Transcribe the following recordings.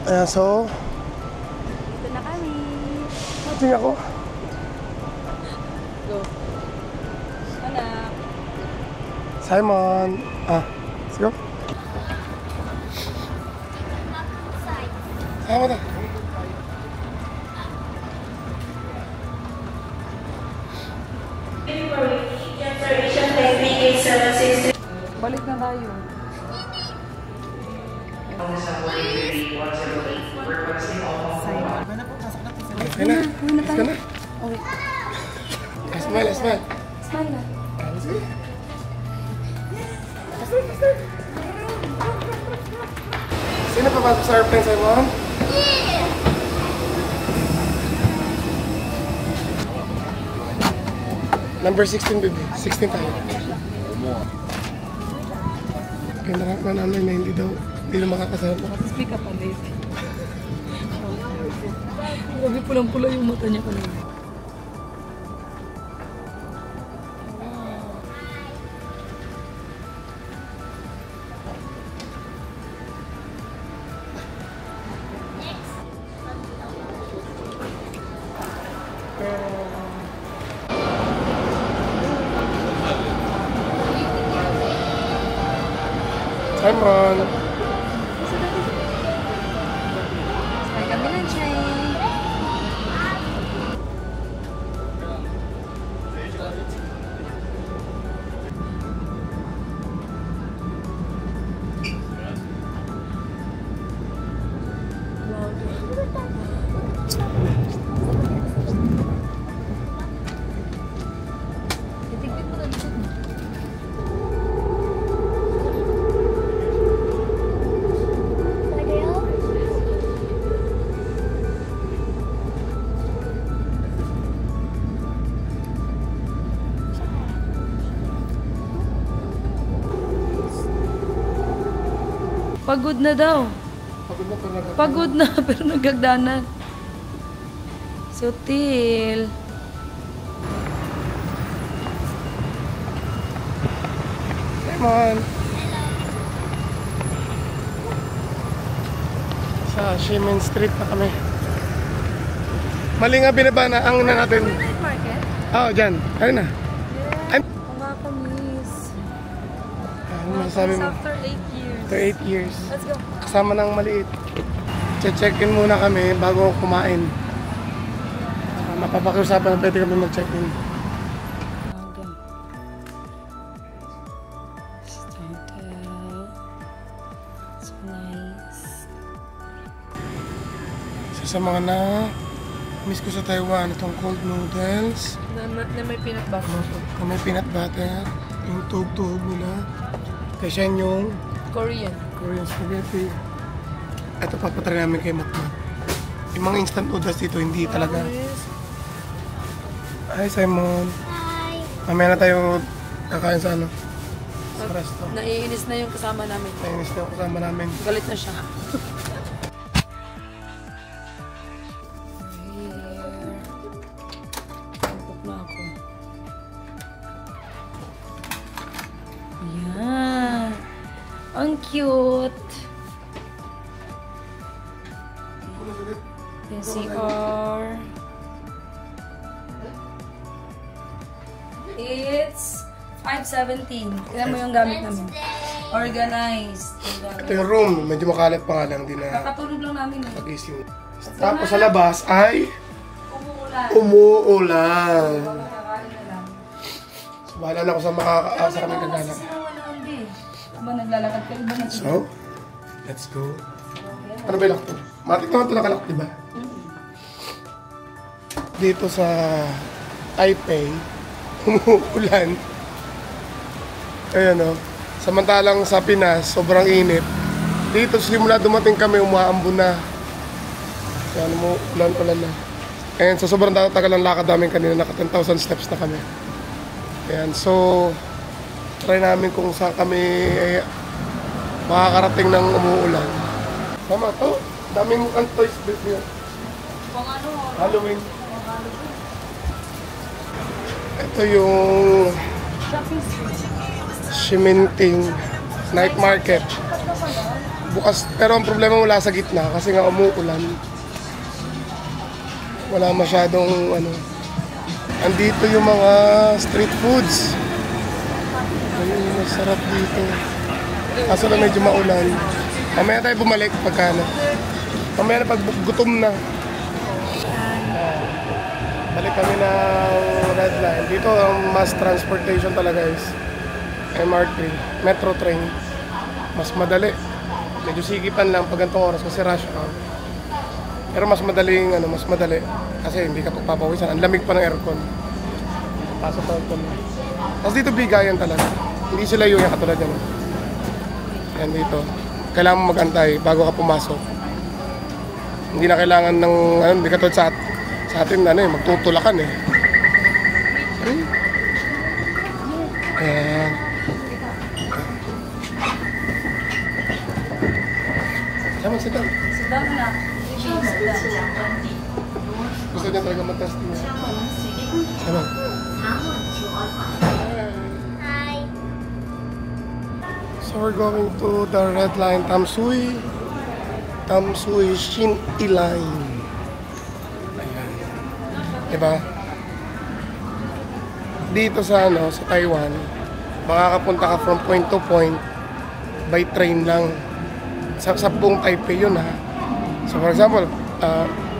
Ayan, so Dito na kami. mating ako. Go. Anak. Simon. Let's go. Sama na. Balik na tayo. Okay na. Gusto na. Okay. Smile, smile. Smile na. Let's go. Sino papasok sa airplane, Simon? Number 16, baby. 16 tayo. Pinarap na namin na hindi na makakasama. Speak up ulit. Grabe pulang-pula yung mata niya kanina. Simon. Smile kami lang, Chay. Titigpit mo na likod mo. Pagod na daw. Pagod na pero nagagdanan. Sutil. Simon. Sa Shimin Street na kami. Mali nga binaba na ang na natin. Night market? Oo, dyan. Ayun na. Yeah. Kumakamis. Ano masasabi mo? After 8 years. After 8 years. Let's go. Kasama ng maliit. Check-in muna kami bago kumain. Mapapakiusapan na pwede kami mag-check-in. So nice. Isa sa mga miss ko sa Taiwan, itong cold noodles. Na may peanut butter. May peanut butter. Yung tuhog-tuhog nila. Kasi yan yung Korean. Korean spaghetti. Ito papatry namin kay Makmak. Yung mga instant noodles dito, hindi talaga. Hi Simon. Hi. Mamaya na tayo kakain sa ano? Sa resto. Naiinis na yung kasama namin. Nainis na ako kasama namin. Galit na siya. Tampok na ako. Yan. Ang cute. Yung CR. It's 517. Tignan mo yung gamit namin. Organized. Ito yung room. Medyo makalat pa nga lang. Hindi na Kakatulog lang namin. pag-ising. Tapos sa labas ay Umuulan. umuulan. Kakain na lang. So, bahala na ako sa makakaasa kami Kasi naglalakad. sinungan naman din. Ba naglalakad kayo ba? So, let's go. Ano ba yung lakto? Matik naman ito nakalak, diba? Dito sa Taipei, umuulan. Ayan o. Samantalang sa Pinas, sobrang init. Dito, simula dumating kami, umaambon na. Ayan, umuulan na. Ayan, so sobrang tagal ang lakad namin kanina. Naka 10,000 steps na kami. Ayan, so try namin kung saan kami makakarating ng umuulan. Tama to. Daming toys dito. Kung ano, Halloween. Ito yung shopping street. Shiminting Night Market. Ba't na pala? bukas. Pero ang problema wala sa gitna kasi nga umuulan. Wala masyadong ano. Andito yung mga street foods. Ayun, masarap dito. Kaso lang medyo maulan. Mamaya tayo bumalik pagka ano. Mamaya na pag gutom na. Balik kami ng red line. Dito ang mass transportation talaga is MRT, metro train. Mas madali. Medyo sigipan lang pag ganitong oras kasi rush hour. Pero mas madaling ano, mas madali kasi hindi ka pagpapawisan. Ang lamig pa ng aircon. Pasok pa aircon. Tapos dito bigayan talaga. Hindi sila yung katulad yan. Yan dito. Kailangan mo mag-antay bago ka pumasok. Hindi na kailangan ng ano, hindi katulad sa atin ano, magtutulakan eh. Ayan. Sama, sit down. Sit down na. Gusto niya talaga mag-testing niya. Sama. Hi. So we're going to the red line, Tamsui Shin-I line. Ayan. Diba? Dito sa ano, sa Taiwan, makakapunta ka from point to point by train lang. Sa buong Taipei yun ha. So for example,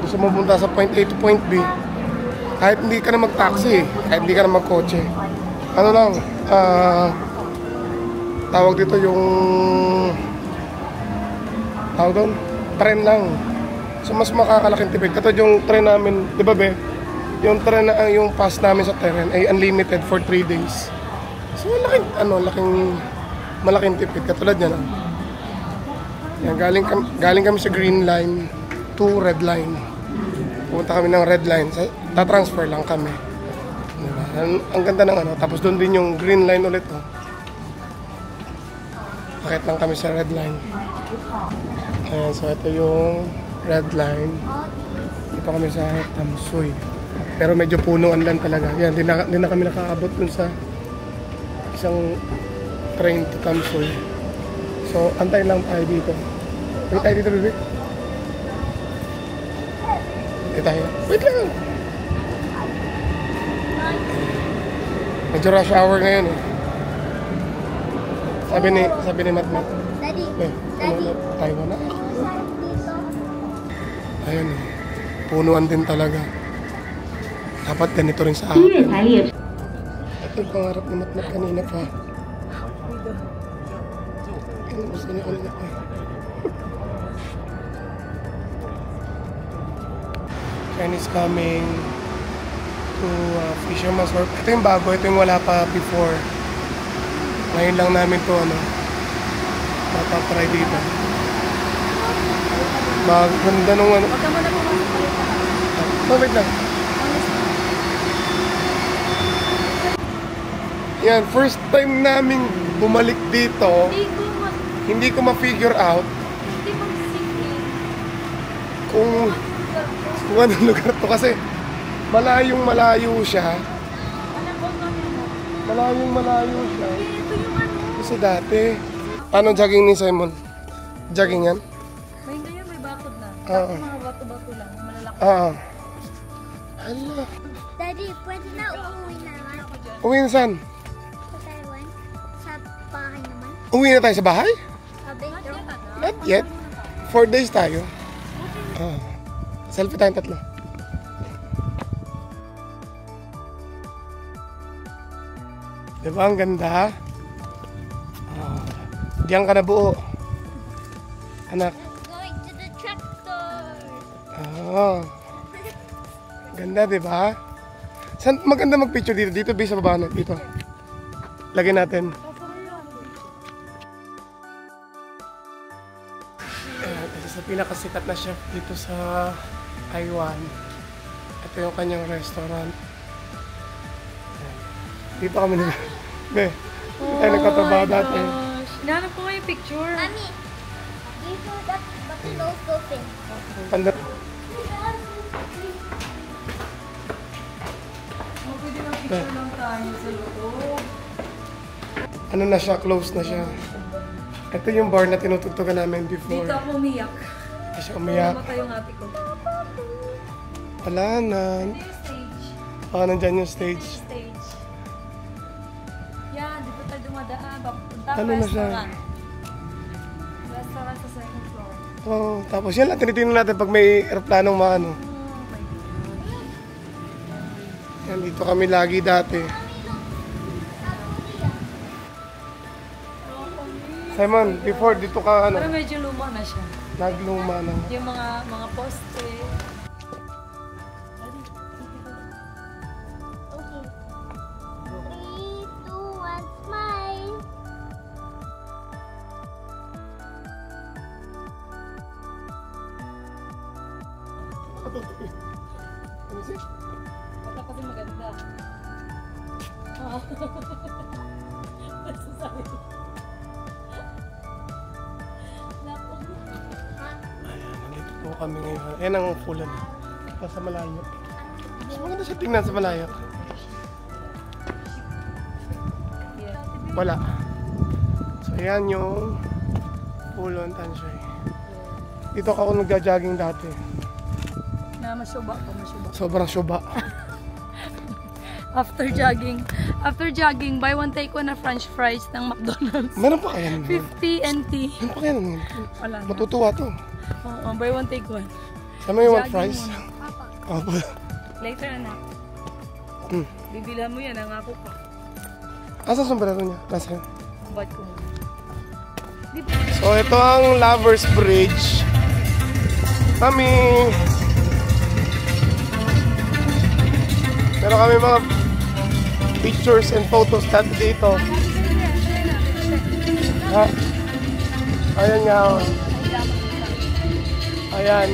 gusto mo punta sa point A to point B, kahit hindi ka na mag-taxi, kahit hindi ka na mag-kotse. Ano lang, tawag dito yung tawag doon, tren lang. So mas makakalaking tipid. Katulad yung tren namin, di ba be? Yung tren na yung pass namin sa tren ay unlimited for 3 days. So malaking tipid. Katulad yan. Yan, galing kami sa green line to red line. Pumunta kami ng red line. Ta-transfer lang kami. Diba? Ang ganda ng ano. Tapos doon din yung green line ulit. Oh. Bakit lang kami sa red line. Ayan, so ito yung red line. Dito kami sa Tamsui. Pero medyo punuan lang talaga. Yan, di na kami nakakaabot dun sa isang train to Tamsui. So, antay lang tayo dito. Wait tayo dito, bebe. Wait tayo. Wait lang! Medyo rush hour ngayon eh. Sabi ni Matmat. Daddy. Ano, tayo na. Dito. Ayun eh. Punuan din talaga. Dapat ganito rin sa atin. Ito yung pangarap ni Matmat kanina pa. Ano gusto niya kanina pa? Chinese coming to Fisherman's Wharf. Ito yung bago. Ito yung wala pa before. Ngayon lang namin to ano. Matapry dito. Maganda nung ano. Huwag ka muna pumasok. Wait lang. Yan, first time naming bumalik dito. Hindi ko ma-figure out kung anong lugar to kasi malayo siya. Malayo siya. Kasi dati. Paano jogging ni Simon? Jogging yan? May ngayon may bakod na. Oo. Mga bato-bato lang. Malalaki. Oo. Hala. Daddy, pwede na uuwi na naman Uwi na saan? sa Taiwan? Sa bahay naman? Uwi na tayo sa bahay? Sabi ko. Not yet. 4 days tayo. Selfie tayong tatlo. Diba ang ganda? Diyan ka na buo. Anak. Going to the tractor. Ganda, diba? Saan maganda mag-picture dito? Dito, sa baba na. Dito. Lagyan natin. Ito sa pinakasikat na chef dito sa Taiwan. Ito yung kanyang restaurant. Dito kami na. Be, tayo nagtatrabaho dati. Hinahanap ko nga yung picture. Mami, give her that buffalo dolphin. Panda. Pwede lang picture lang tayo sa loob. Ano na siya? Close na siya. Ito yung bar na tinutugtugan namin before. Dito ako umiyak. Kasi siya umiyak. Namatay yung ate ko. Wala na. Ito yung stage. Nandyan yung Ito stage. yung stage. Yan, dito tayo dumadaan. Papunta Ano na siya? restaurant. Restaurant sa second floor. Oh, tapos yan lang, tinitingnan natin pag may aeroplanong maano. Oh my God. Yan, dito kami lagi dati. Simon, before dito ka Pero ano, medyo luma na siya. nagluma na. Yung mga poste. Okay. 3, 2, 1, smile. Ano siya? Bata kasi maganda. Nasasabi. Ayan, nandito po kami ngayon. Ayan ang fulan. Nasa malayo. Mas maganda siya tingnan sa malayo. Wala. So, ayan yung Pulon Tanshay. Dito ako nagja-jogging dati. Na masyuba ko, masyuba. Sobrang syuba. After jogging, buy one take one na french fries ng McDonald's. Meron pa kaya nun? 50 NT. Meron pa kaya nun? Wala na. Matutuwa to. Oo, buy one take one. Sama yung Jogging fries. muna. Opo. Later na. Hmm. Bibilhan mo yan, nangako pa. Asa sombrero niya? Nasa yun. Bad ko. Di ba? So, ito ang Lovers Bridge. Kami. Meron kami mga pictures and photos dati dito. Ha? Ayan nga. Oh. Ayan.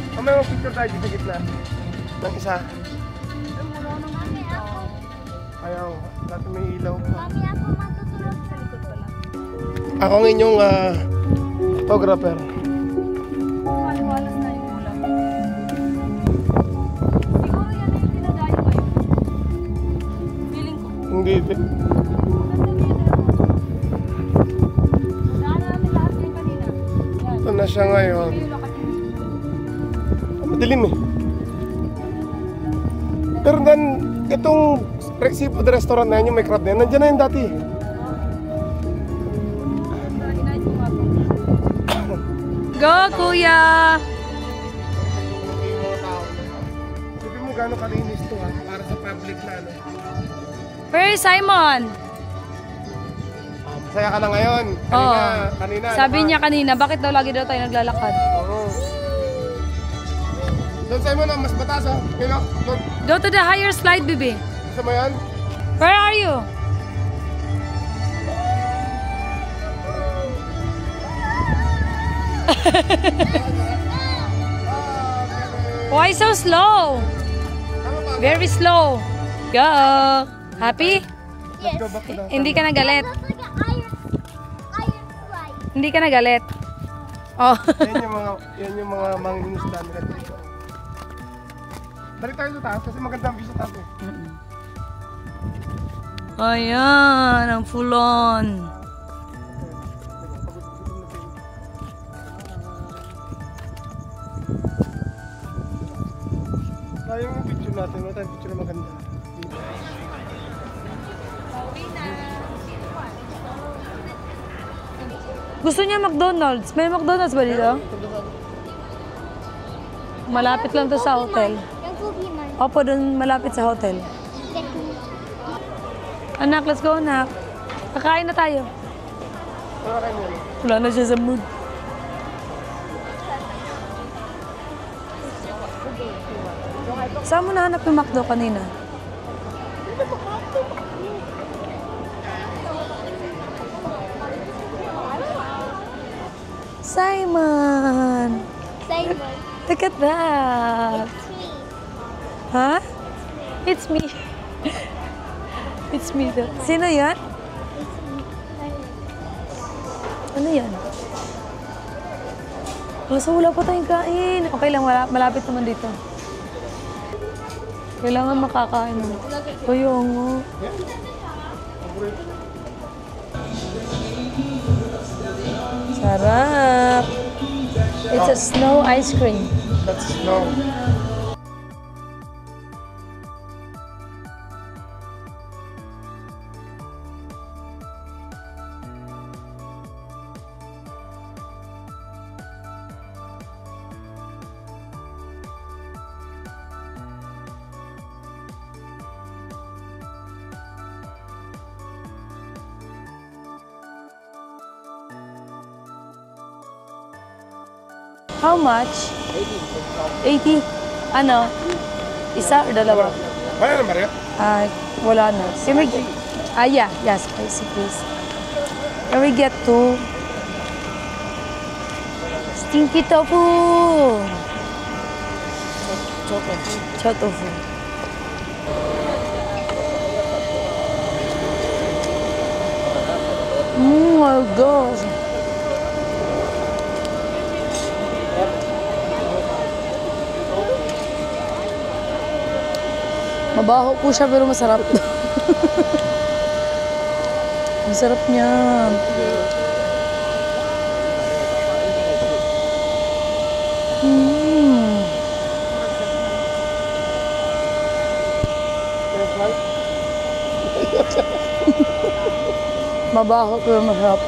So, may mga picture tayo dito sa gitna. Ng isa. Mami, ako. Ayaw. Dati may ilaw pa. Mami, ako matutulog. Sa likod pala. Ako ang inyong photographer. Maliwalas na yung ulam. Siguro yan na yung dinadayo kayo. Feeling ko. Hindi. Daan na namin lahat yung kanina. Yan. Ito na siya ngayon. Kayo nakatingin. Madilim eh. Pero dan, itong seafood restaurant na yun, yung may crab na yun, nandiyan na yun dati. Go, kuya! Sabi mo gano'ng kalinis to ha, para sa public na ano. Where is Simon? Masaya ka na ngayon. Oo. Kanina. Sabi niya kanina, bakit daw lagi daw tayo naglalakad? Oo. Doon Simon, mas mataas ha. Yun o, doon. Go to the higher slide, baby. Gusto mo yan? Where are you? Why so slow? Very slow. Go. Happy? Let's go back to the... Hindi ka nagalit. That's like an iron slide. Hindi ka nagalit. Oh. Yan yung mga mangingisda nila dito. Balik tayo sa taas kasi maganda ang view sa taas eh. Ayan, ang full on. Sayang yung picture natin. Wala tayong picture na maganda. Dito. Gusto niya McDonald's. May McDonald's ba dito? Malapit lang to sa hotel. Yung cookie man. Opo, dun malapit sa hotel. Anak, let's go, anak. Kakain na tayo. Ano kayo yun? Wala na siya sa mood. Saan mo nahanap yung McDo kanina? Simon! Simon. Look at that! Huh? It's me. It's me. Sino yan? Ano yan? So wala pa tayong kain. Okay lang, malapit naman dito. Kailangan makakain. Ayun nga. paborito. Sarap. It's a snow ice cream. That's snow. How much? 80. Ano? Isa or dalawa? Wala na, Maria? Wala na. Can we get... yeah. Yeah, spicy, please. Can we get 2? Stinky tofu! Cho tofu. My gosh. Mabaho po siya pero masarap. Ang sarap niya. Mabaho pero masarap.